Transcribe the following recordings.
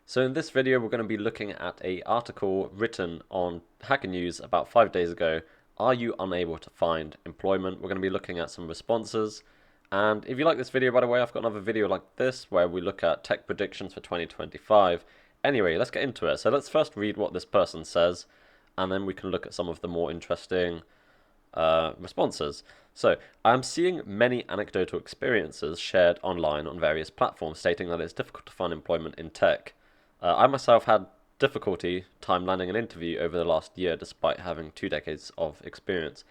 So in this video, we're going to be looking at an article written on Hacker News about 5 days ago. Are you unable to find employment? We're going to be looking at some responses. And if you like this video, by the way, I've got another video like this where we look at tech predictions for 2025. Anyway, let's get into it. So let's first read what this person says, and then we can look at some of the more interesting responses. So, I'm seeing many anecdotal experiences shared online on various platforms stating that it's difficult to find employment in tech. I myself had difficulty time landing an interview over the last year despite having 2 decades of experience.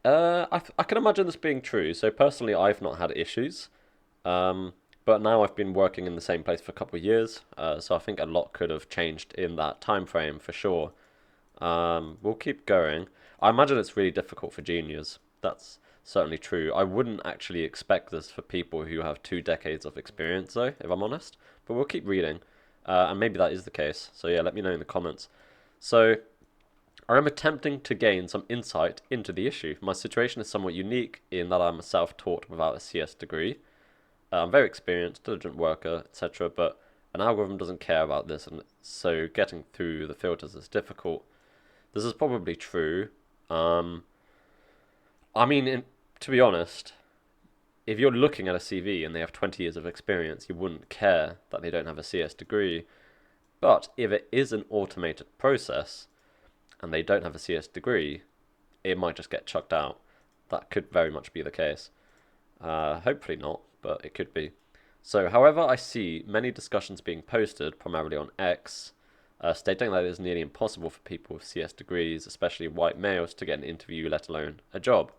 I can imagine this being true. So personally, I've not had issues, but now I've been working in the same place for a couple of years, so I think a lot could have changed in that time frame for sure. We'll keep going. I imagine it's really difficult for juniors. That's certainly true. I wouldn't actually expect this for people who have 2 decades of experience, though, if I'm honest. But we'll keep reading, and maybe that is the case. So yeah, let me know in the comments. So I am attempting to gain some insight into the issue. My situation is somewhat unique in that I'm a self-taught without a CS degree. I'm very experienced, diligent worker, etc. But an algorithm doesn't care about this, and so getting through the filters is difficult. This is probably true. I mean, to be honest, if you're looking at a CV and they have 20 years of experience, you wouldn't care that they don't have a CS degree. But if it is an automated process and they don't have a CS degree, it might just get chucked out. That could very much be the case. Hopefully not, but it could be. So, however, I see many discussions being posted, primarily on X, stating that it is nearly impossible for people with CS degrees, especially white males, to get an interview, let alone a job.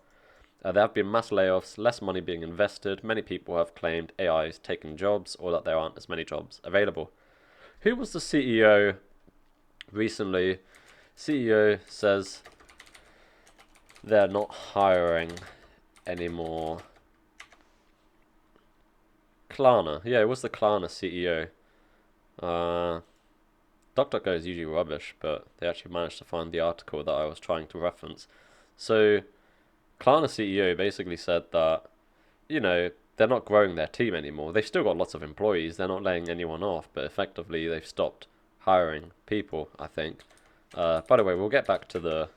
There have been mass layoffs, less money being invested. Many people have claimed AI is taking jobs or that there aren't as many jobs available. Who was the CEO recently? CEO says they're not hiring anymore. Klarna. Yeah, it was the Klarna CEO. DuckDuckGo is usually rubbish, but they actually managed to find the article that I was trying to reference. So Klarna CEO basically said that, they're not growing their team anymore. They've still got lots of employees. They're not laying anyone off, but effectively they've stopped hiring people, I think. By the way, we'll get back to the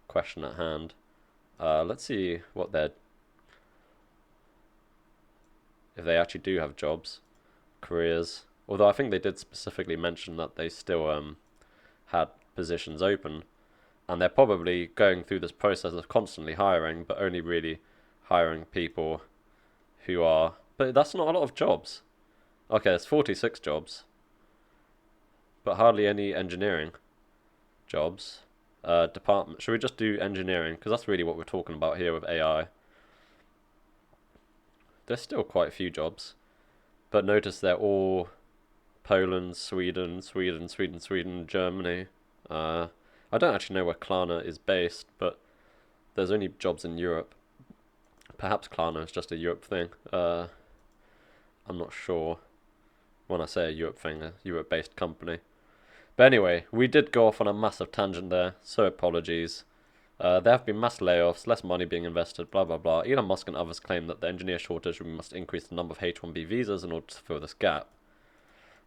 question at hand. Let's see if they actually do have jobs, careers. Although I think they did specifically mention that they still had positions open. And they're probably going through this process of constantly hiring, but only really hiring people who are... But that's not a lot of jobs. Okay, it's 46 jobs, but hardly any engineering jobs. Department. Should we just do engineering? Because that's really what we're talking about here with AI. There's still quite a few jobs, but notice they're all Poland, Sweden, Germany. I don't actually know where Klarna is based, but there's only jobs in Europe. Perhaps Klarna is just a Europe thing. I'm not sure when I say a Europe thing, a Europe-based company. But anyway, we did go off on a massive tangent there, so apologies. There have been mass layoffs, less money being invested, blah blah blah. Elon Musk and others claim that the engineer shortage, we must increase the number of H-1B visas in order to fill this gap.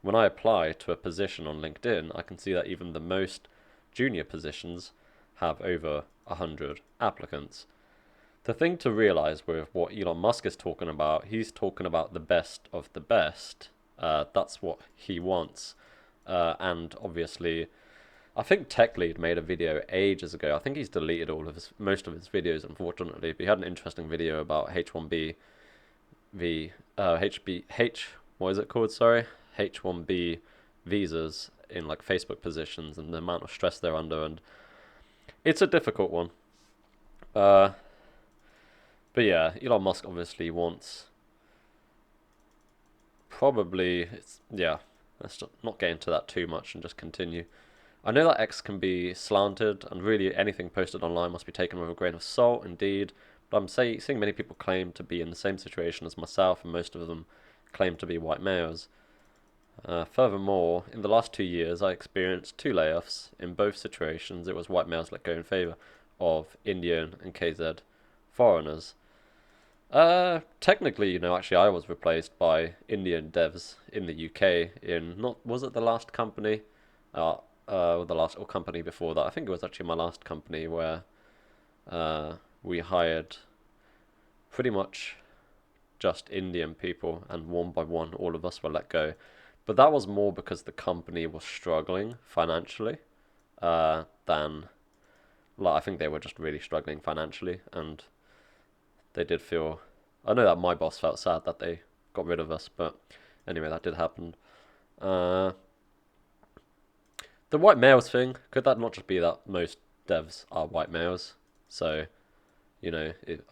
When I apply to a position on LinkedIn, I can see that even the most junior positions have over 100 applicants. The thing to realize with what Elon Musk is talking about, he's talking about the best of the best. That's what he wants. And obviously, I think Tech Lead made a video ages ago. I think he's deleted most of his videos, unfortunately. But he had an interesting video about H1B, what is it called? Sorry, H1B visas in like Facebook positions and the amount of stress they're under, and it's a difficult one. But yeah, Elon Musk obviously wants let's not get into that too much and just continue. I know that X can be slanted, and really anything posted online must be taken with a grain of salt, indeed. But I'm seeing many people claim to be in the same situation as myself, and most of them claim to be white males. Furthermore, in the last 2 years, I experienced 2 layoffs. In both situations, it was white males let go in favour of Indian and KZ foreigners. Technically, actually, I was replaced by Indian devs in the UK. Was it the last company? Uh, the last or company before that. I think it was actually my last company where uh, we hired pretty much just Indian people, and one by one, all of us were let go. But that was more because the company was struggling financially, than like I think they were just really struggling financially, and they did feel. I know that my boss felt sad that they got rid of us, but anyway, that did happen. Uh, the white males thing, could that not just be that most devs are white males? So,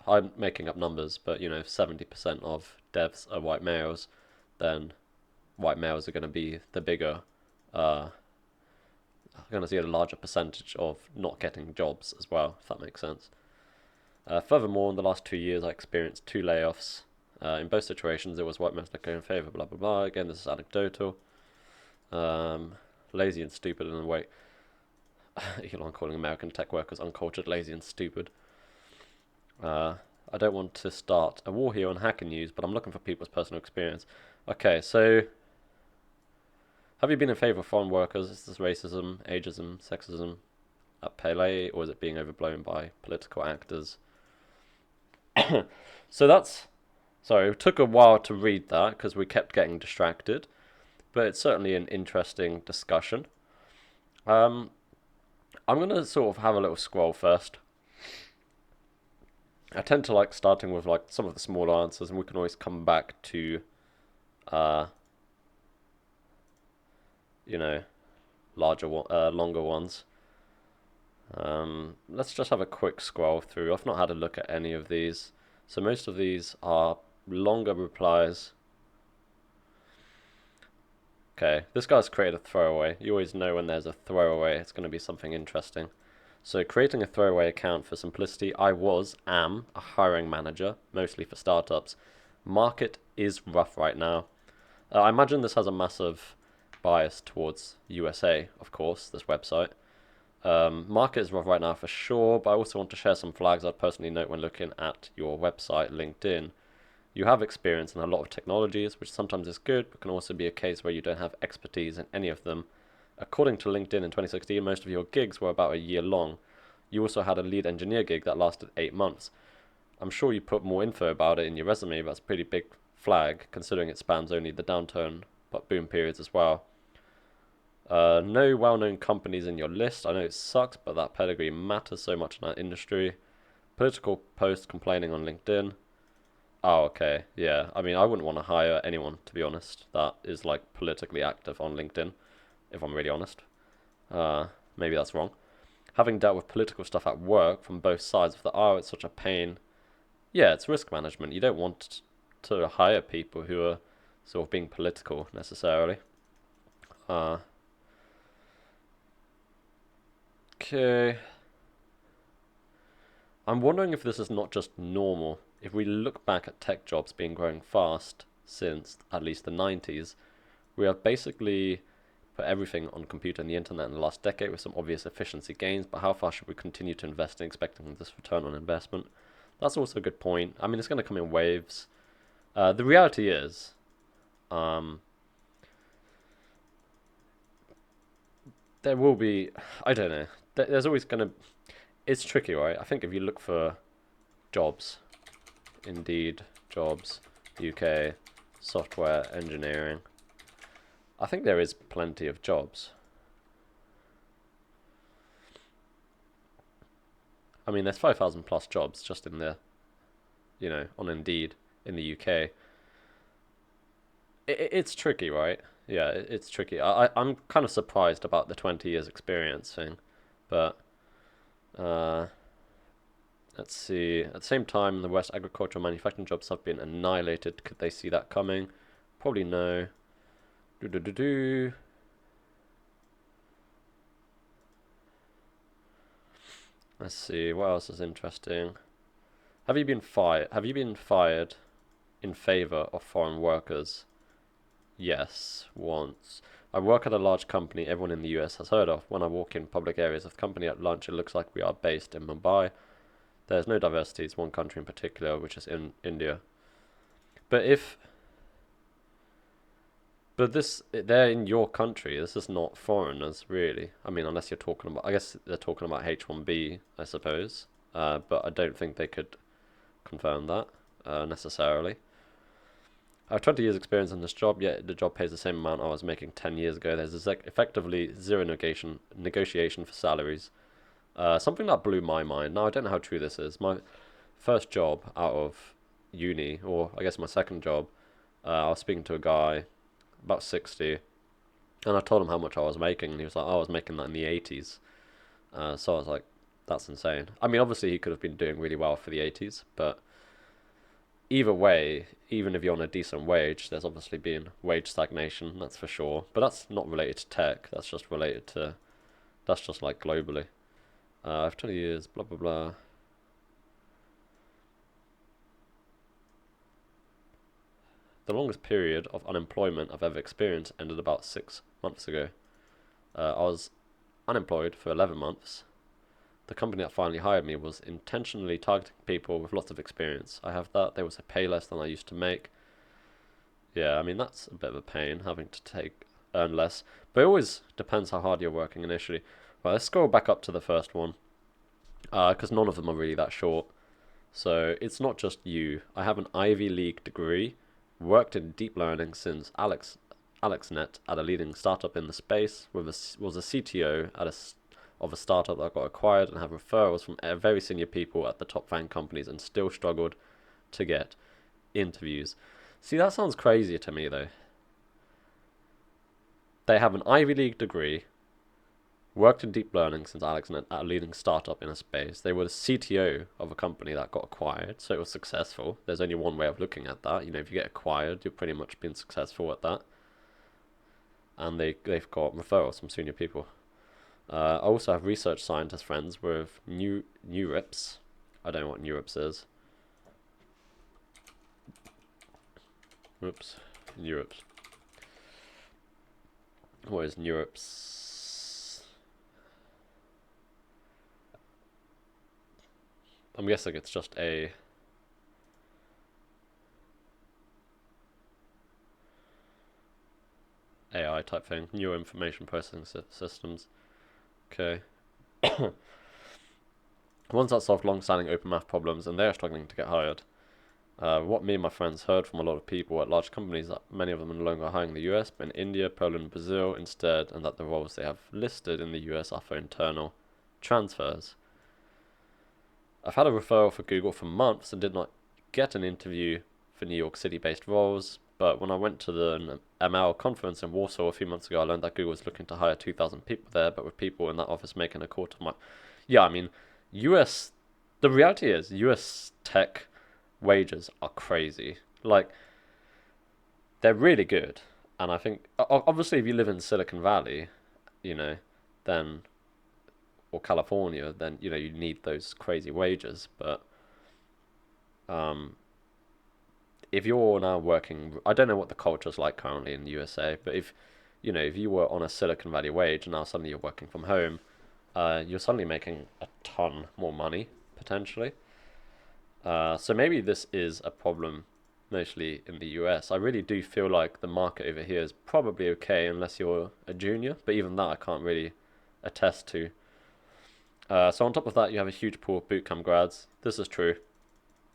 I'm making up numbers, but if 70% of devs are white males, then white males are going to be the bigger, uh, going to see a larger percentage of not getting jobs as well, if that makes sense. Furthermore, in the last 2 years, I experienced two layoffs. In both situations, it was white males that go in favour, blah, blah, blah. Again, this is anecdotal. Um, Lazy and stupid in a way. Elon calling American tech workers uncultured, lazy, and stupid. I don't want to start a war here on Hacker News, but I'm looking for people's personal experience. Okay, so have you been in favour of foreign workers? Is this racism, ageism, sexism at Pele, or is it being overblown by political actors? So that's. Sorry, it took a while to read that because we kept getting distracted, but it's certainly an interesting discussion. Um, I'm going to sort of have a little scroll first. I tend to like starting with like some of the smaller answers, and we can always come back to, uh, you know, longer ones. Let's just have a quick scroll through. I've not had a look at any of these, so most of these are longer replies. Okay, this guy's created a throwaway. You always know when there's a throwaway, it's going to be something interesting. So creating a throwaway account for simplicity, am a hiring manager, mostly for startups. Market is rough right now. I imagine this has a massive bias towards USA, of course, this website. Market is rough right now for sure, but I also want to share some flags I'd personally note when looking at your website, LinkedIn. You have experience in a lot of technologies, which sometimes is good, but can also be a case where you don't have expertise in any of them. According to LinkedIn in 2016, most of your gigs were about a year long. You also had a lead engineer gig that lasted 8 months. I'm sure you put more info about it in your resume, but that's a pretty big flag, considering it spans only the downturn, but boom periods as well. No well-known companies in your list. I know it sucks, but that pedigree matters so much in our industry. Political posts complaining on LinkedIn. Oh, okay. Yeah. I mean, I wouldn't want to hire anyone, to be honest, that is like politically active on LinkedIn, if I'm really honest. Maybe that's wrong. Having dealt with political stuff at work from both sides of the aisle, it's such a pain. Yeah, it's risk management. You don't want to hire people who are sort of being political necessarily. Uh, okay. I'm wondering if this is not just normal. If we look back at tech jobs being growing fast since at least the 90s, we have basically put everything on computer and the internet in the last decade with some obvious efficiency gains, but how far should we continue to invest in expecting this return on investment? That's also a good point. I mean, it's going to come in waves. The reality is, um, there will be, I don't know, there's always going to, it's tricky, right? I think if you look for jobs, Indeed, jobs, UK, software engineering, I think there is plenty of jobs. I mean, there's 5,000 plus jobs just in the, on Indeed in the UK. It's tricky, right? Yeah, it's tricky. I'm kind of surprised about the 20 years experience thing, but uh, let's see. At the same time, in the West, agricultural manufacturing jobs have been annihilated. Could they see that coming? Probably no. Do do do do. Let's see. What else is interesting? Have you been fired? Have you been fired in favor of foreign workers? Yes, once. I work at a large company everyone in the US has heard of. When I walk in public areas of the company at lunch, it looks like we are based in Mumbai. There's no diversity. It's one country in particular, which is in India. But if But they're in your country. This is not foreigners, really. I mean, unless you're talking about, I guess they're talking about H1B, I suppose. But I don't think they could confirm that necessarily. I have 20 years experience in this job, yet the job pays the same amount I was making 10 years ago. There's effectively zero negotiation for salaries. Something that blew my mind. Now, I don't know how true this is. My first job out of uni, or I guess my second job, I was speaking to a guy about 60, and I told him how much I was making, and he was like, oh, I was making that in the 80s. So I was like, that's insane. I mean, obviously he could have been doing really well for the 80s, but either way, even if you're on a decent wage, there's obviously been wage stagnation, that's for sure. But that's not related to tech, that's just related to, that's just like globally. I have 20 years, blah, blah, blah. The longest period of unemployment I've ever experienced ended about 6 months ago. I was unemployed for 11 months. The company that finally hired me was intentionally targeting people with lots of experience. I have that. They also pay less than I used to make. Yeah, I mean, that's a bit of a pain, having to earn less. But it always depends how hard you're working initially. Well, let's scroll back up to the first one, because none of them are really that short. So it's not just you. I have an Ivy League degree, worked in deep learning since AlexNet at a leading startup in the space, was a CTO of a startup that got acquired, and have referrals from very senior people at the top FANG companies, and still struggled to get interviews. See, that sounds crazy to me, though. They have an Ivy League degree, worked in deep learning since AlexNet at a leading startup in a space. They were the CTO of a company that got acquired, so it was successful. There's only one way of looking at that. You know, if you get acquired, you've pretty much been successful at that. And they've got referrals from senior people. I also have research scientist friends with NeurIPS. I don't know what NeurIPS is. Oops, NeurIPS. What is NeurIPS? I'm guessing it's just a AI type thing. Neural information processing systems. Okay. Ones that solve long-standing open math problems, and they are struggling to get hired. What me and my friends heard from a lot of people at large companies, that many of them are no longer hiring in the US, but in India, Poland, and Brazil instead, and that the roles they have listed in the US are for internal transfers. I've had a referral for Google for months and did not get an interview for New York City-based roles, but when I went to the ML conference in Warsaw a few months ago, I learned that Google was looking to hire 2,000 people there, but with people in that office making a quarter of my... Yeah, I mean, the reality is, US tech wages are crazy. Like, they're really good. And I think, obviously, if you live in Silicon Valley, you know, then, or California, then, you know, you need those crazy wages. But if you're now working, I don't know what the culture's like currently in the USA, but if you were on a Silicon Valley wage and now suddenly you're working from home, you're suddenly making a ton more money, potentially. So maybe this is a problem mostly in the US. I really do feel like the market over here is probably okay unless you're a junior, but even that I can't really attest to. So on top of that, you have a huge pool of bootcamp grads. This is true.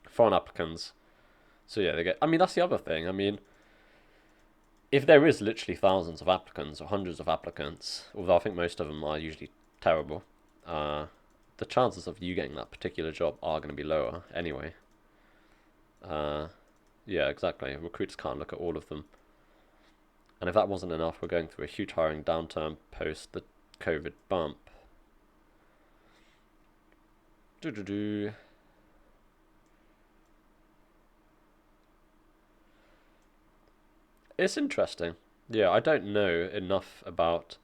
Foreign applicants. So yeah, I mean, that's the other thing. I mean, if there is literally thousands of applicants or hundreds of applicants, although I think most of them are usually terrible, the chances of you getting that particular job are going to be lower anyway. Yeah, exactly. Recruiters can't look at all of them. And if that wasn't enough, we're going through a huge hiring downturn post the COVID bump. It's interesting. Yeah, I don't know enough about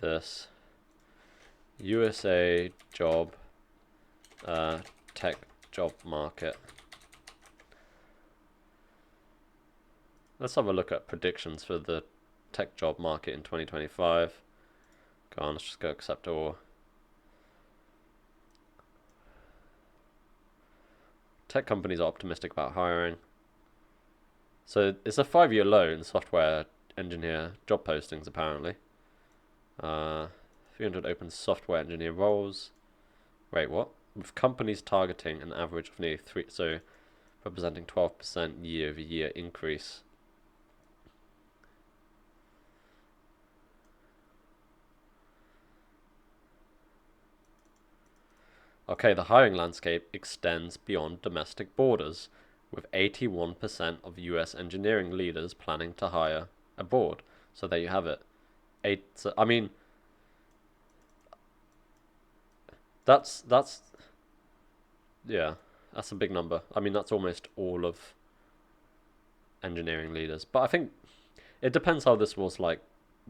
this. USA job, tech job market. Let's have a look at predictions for the tech job market in 2025. Go on, let's just go accept all. Tech companies are optimistic about hiring. So it's a 5-year low in software engineer job postings, apparently. 300 open software engineer roles. Wait, what? With companies targeting an average of nearly 3, so representing 12% year-over-year increase. Okay, the hiring landscape extends beyond domestic borders, with 81% of US engineering leaders planning to hire abroad. So there you have it. I mean, that's yeah, that's a big number. I mean, that's almost all of engineering leaders. But I think it depends how this was like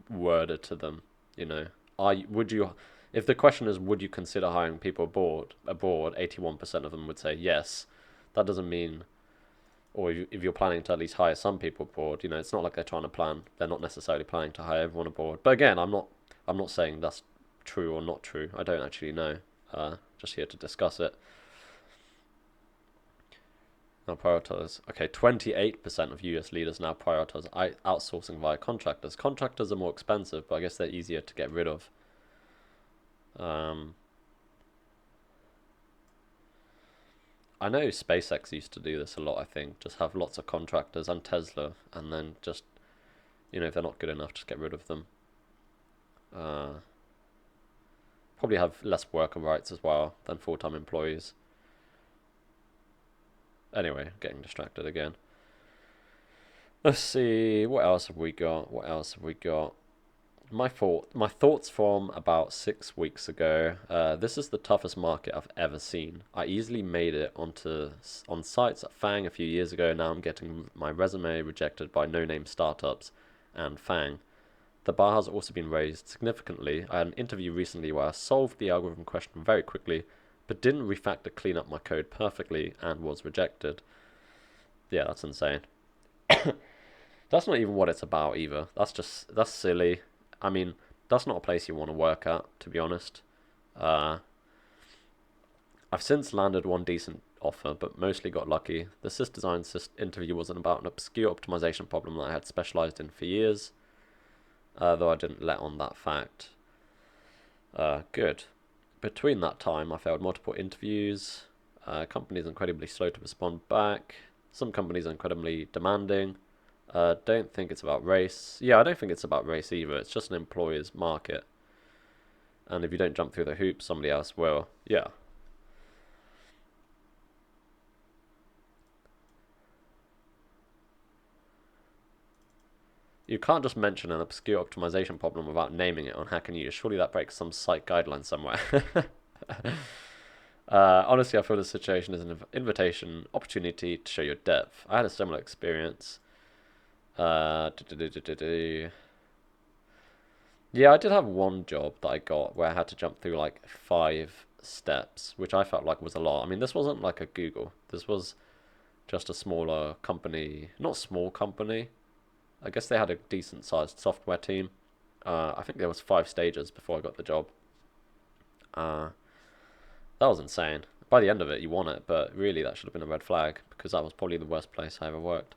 worded to them. You know, would you, if the question is would you consider hiring people abroad, 81% of them would say yes. That doesn't mean, or if you're planning to at least hire some people abroad, you know, it's not like they're trying to plan. They're not necessarily planning to hire everyone abroad. But again, I'm not saying that's true or not true. I don't actually know. Just here to discuss it. Now prioritize. Okay, 28% of US leaders now prioritize outsourcing via contractors. Contractors are more expensive, but I guess they're easier to get rid of. I know SpaceX used to do this a lot, I think. Just have lots of contractors and Tesla, and then just, you know, if they're not good enough, just get rid of them. Uh, Probably have less worker rights as well than full-time employees. Anyway, getting distracted again. Let's see, what else have we got? My thoughts from about 6 weeks ago. This is the toughest market I've ever seen. I easily made it on sites at Fang a few years ago. Now I'm getting my resume rejected by no-name startups and Fang. The bar has also been raised significantly. I had an interview recently where I solved the algorithm question very quickly, but didn't refactor clean up my code perfectly and was rejected. Yeah, that's insane. That's not even what it's about either. That's silly. I mean, that's not a place you want to work at, to be honest. Uh, I've since landed one decent offer, but mostly got lucky. The sysdesign interview wasn't about an obscure optimization problem that I had specialized in for years, though I didn't let on that fact. Good. Between that time, I failed multiple interviews. Companies are incredibly slow to respond back. Some companies are incredibly demanding. Don't think it's about race. Yeah, I don't think it's about race either. It's just an employer's market. And if you don't jump through the hoops, somebody else will. Yeah. You can't just mention an obscure optimization problem without naming it on Hacker News. Surely that breaks some site guideline somewhere. Honestly, I feel this situation is an invitation, opportunity to show your depth. I had a similar experience. Yeah, I did have one job that I got where I had to jump through like 5 steps, which I felt like was a lot. I mean, this wasn't like a Google. This was just a smaller company. Not small company. I guess they had a decent sized software team. I think there was 5 stages before I got the job. Uh, that was insane. By the end of it, you won it, but really that should have been a red flag because that was probably the worst place I ever worked.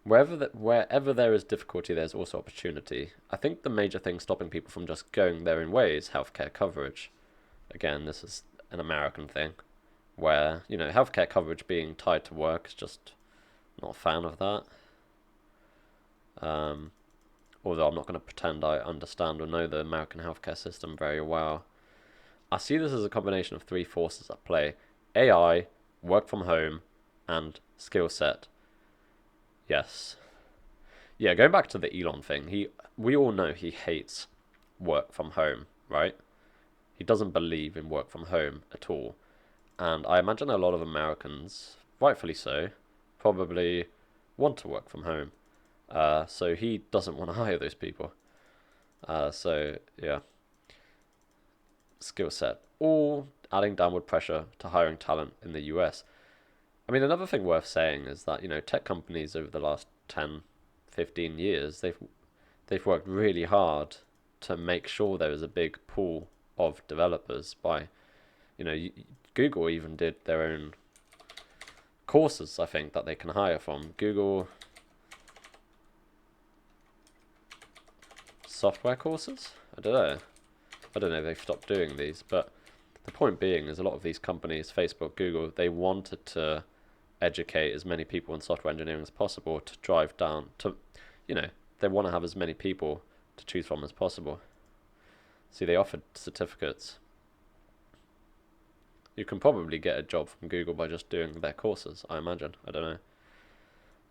Wherever there is difficulty, there's also opportunity. I think the major thing stopping people from just going their own way is healthcare coverage. Again, this is an American thing, where, you know, healthcare coverage being tied to work is just not a fan of that. Um, Although I'm not going to pretend I understand or know the American healthcare system very well. I see this as a combination of 3 forces at play: AI, work from home, and skill set. Yes. Yeah, going back to the Elon thing, we all know he hates work from home, right? He doesn't believe in work from home at all. And I imagine a lot of Americans, rightfully so, probably want to work from home. So he doesn't want to hire those people. So yeah, skill set, all adding downward pressure to hiring talent in the US. I mean, another thing worth saying is that, you know, tech companies over the last 10, 15 years, they've worked really hard to make sure there was a big pool of developers by, Google even did their own courses, I think, that they can hire from. Google software courses? I don't know. I don't know if they've stopped doing these, but the point being is a lot of these companies, Facebook, Google, they wanted to educate as many people in software engineering as possible to drive down to, they want to have as many people to choose from as possible. See, they offered certificates. You can probably get a job from Google by just doing their courses, I imagine. I don't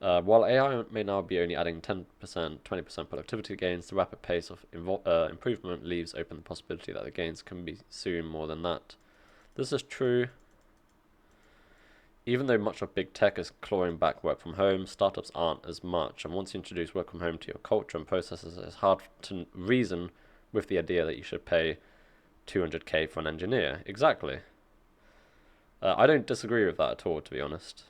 know. While AI may now be only adding 10%, 20% productivity gains, the rapid pace of improvement leaves open the possibility that the gains can be soon more than that. This is true. Even though much of big tech is clawing back work from home, startups aren't as much. And once you introduce work from home to your culture and processes, it's hard to reason with the idea that you should pay 200k for an engineer. Exactly. I don't disagree with that at all, to be honest.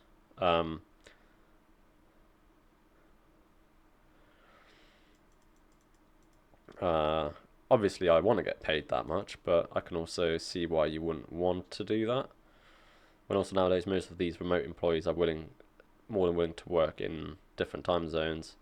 Obviously, I want to get paid that much, but I can also see why you wouldn't want to do that. When also nowadays, most of these remote employees are more than willing to work in different time zones.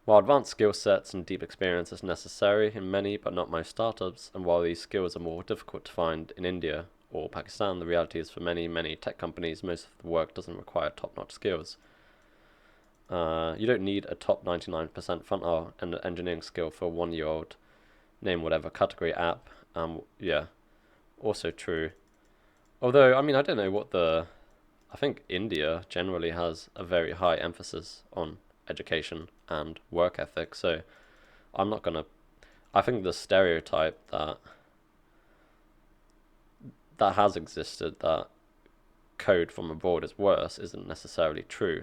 While advanced skill sets and deep experience is necessary in many but not most startups, and while these skills are more difficult to find in India or Pakistan, the reality is for many tech companies, most of the work doesn't require top-notch skills. You don't need a top 99% front-end engineering skill for a 1-year-old, name whatever category app. Yeah, also true. Although, I mean, I don't know I think India generally has a very high emphasis on education and work ethic, so I think the stereotype that has existed, that code from abroad is worse, isn't necessarily true.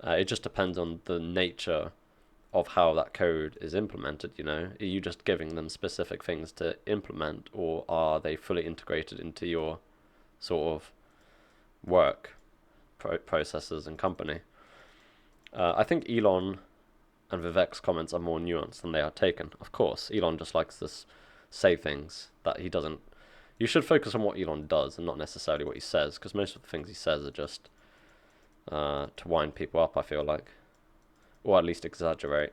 It just depends on the nature of how that code is implemented, Are you just giving them specific things to implement, or are they fully integrated into your sort of work processes and company? I think Elon and Vivek's comments are more nuanced than they are taken. Of course, Elon just likes to say things that he doesn't. You should focus on what Elon does and not necessarily what he says, because most of the things he says are just to wind people up, I feel like, or at least exaggerate.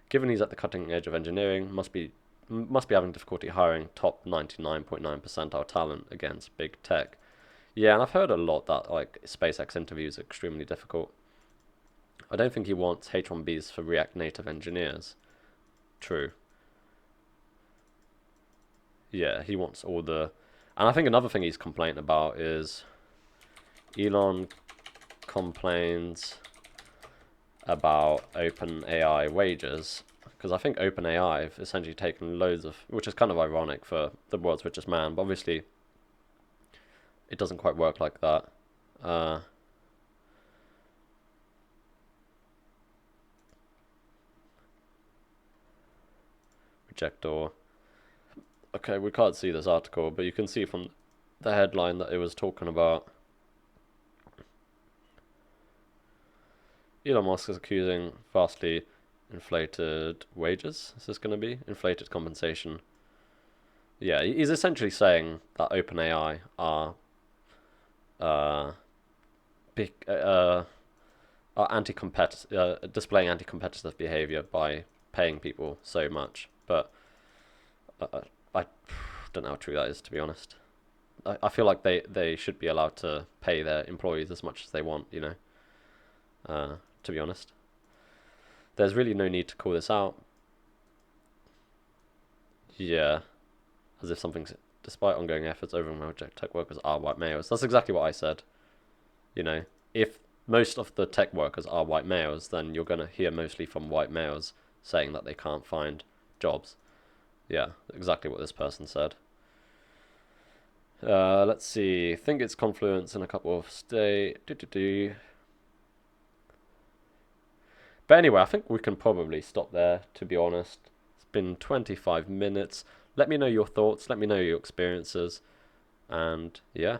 Given he's at the cutting edge of engineering, must be having difficulty hiring top 99.9 percentile talent against big tech. Yeah, and I've heard a lot that like SpaceX interviews are extremely difficult. I don't think he wants H1Bs for React Native engineers. True. Yeah, he wants all the... And I think another thing he's complaining about is Elon complains about OpenAI wages, because I think OpenAI have essentially taken loads of... Which is kind of ironic for the world's richest man, but obviously it doesn't quite work like that. Rejector. Okay, we can't see this article, but you can see from the headline that it was talking about Elon Musk is accusing vastly inflated wages. Is this going to be inflated compensation? Yeah, he's essentially saying that OpenAI are anti-competitive, displaying anti-competitive behavior by paying people so much. But I don't know how true that is, to be honest. I feel like they should be allowed to pay their employees as much as they want, to be honest. There's really no need to call this out. Yeah, as if despite ongoing efforts, overwhelming tech workers are white males. That's exactly what I said. If most of the tech workers are white males, then you're going to hear mostly from white males saying that they can't find jobs. Yeah, exactly what this person said. Let's see. Think it's confluence in a couple of But anyway, I think we can probably stop there, to be honest. It's been 25 minutes. Let me know your thoughts. Let me know your experiences. And yeah.